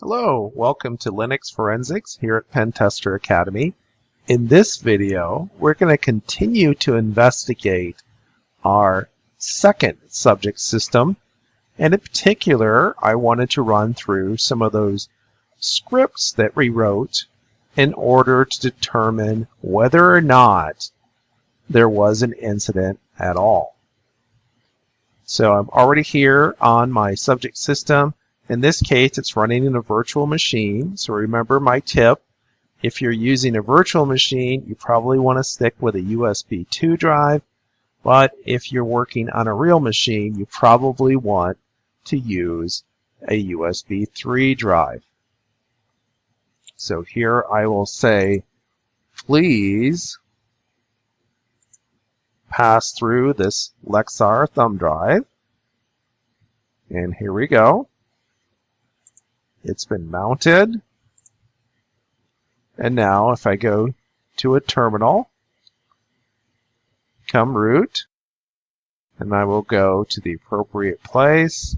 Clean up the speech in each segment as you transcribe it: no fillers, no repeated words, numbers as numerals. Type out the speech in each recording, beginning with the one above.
Hello, welcome to Linux Forensics here at Pentester Academy. In this video, we're going to continue to investigate our second subject system, and in particular, I wanted to run through some of those scripts that we wrote in order to determine whether or not there was an incident at all. So I'm already here on my subject system. In this case, it's running in a virtual machine. So remember my tip. If you're using a virtual machine, you probably want to stick with a USB 2 drive. But if you're working on a real machine, you probably want to use a USB 3 drive. So here I will say, please pass through this Lexar thumb drive. And here we go. It's been mounted. And now if I go to a terminal, come root, and I will go to the appropriate place.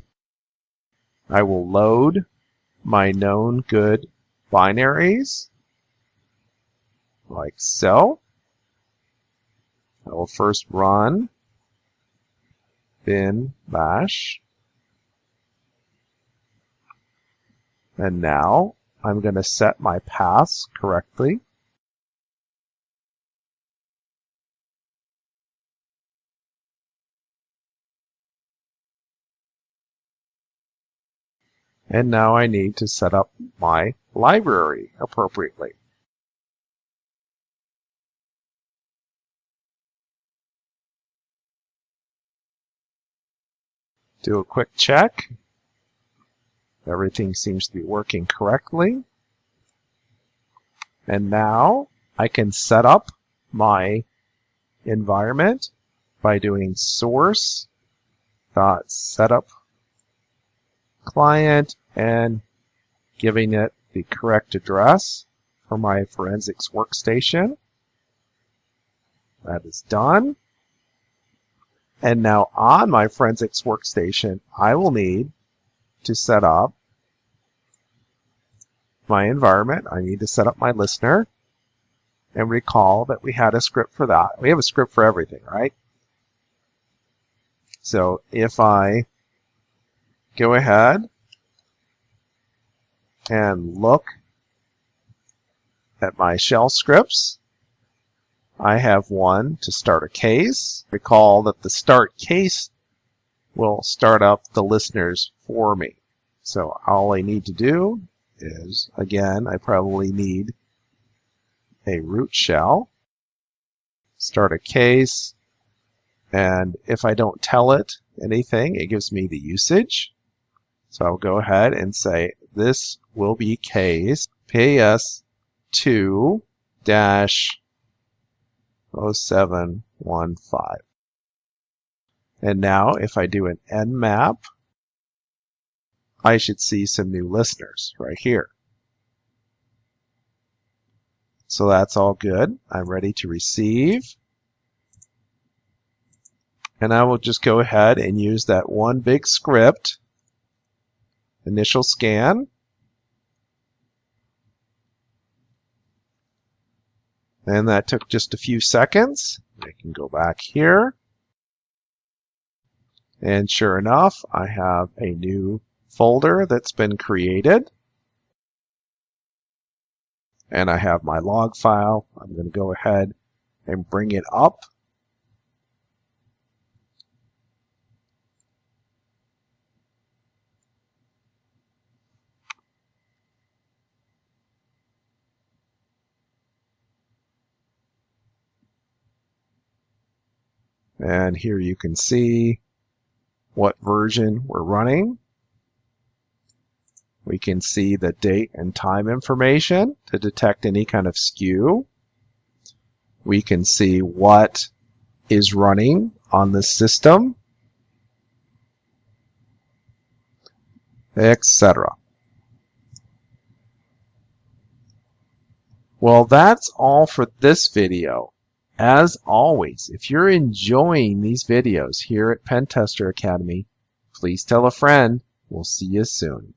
I will load my known good binaries, like so. I will first run bin bash. And now I'm going to set my paths correctly. And now I need to set up my library appropriately. Do a quick check. Everything seems to be working correctly. And now I can set up my environment by doing source.setup client and giving it the correct address for my forensics workstation. That is done. And now on my forensics workstation, I will need to set up my environment. I need to set up my listener. And recall that we had a script for that. We have a script for everything, right? So if I go ahead and look at my shell scripts, I have one to start a case. Recall that the start case will start up the listeners for me. So all I need to do is, again, I probably need a root shell, start a case, and if I don't tell it anything, it gives me the usage. So I'll go ahead and say this will be case PAS2-0715. And now if I do an nmap, I should see some new listeners right here. So that's all good. I'm ready to receive. And I will just go ahead and use that one big script, initial scan. And that took just a few seconds. I can go back here. And sure enough, I have a new folder that's been created. And I have my log file. I'm going to go ahead and bring it up. And here you can see what version we're running. We can see the date and time information to detect any kind of skew. We can see what is running on the system, etc. Well, that's all for this video. As always, if you're enjoying these videos here at Pentester Academy, please tell a friend. We'll see you soon.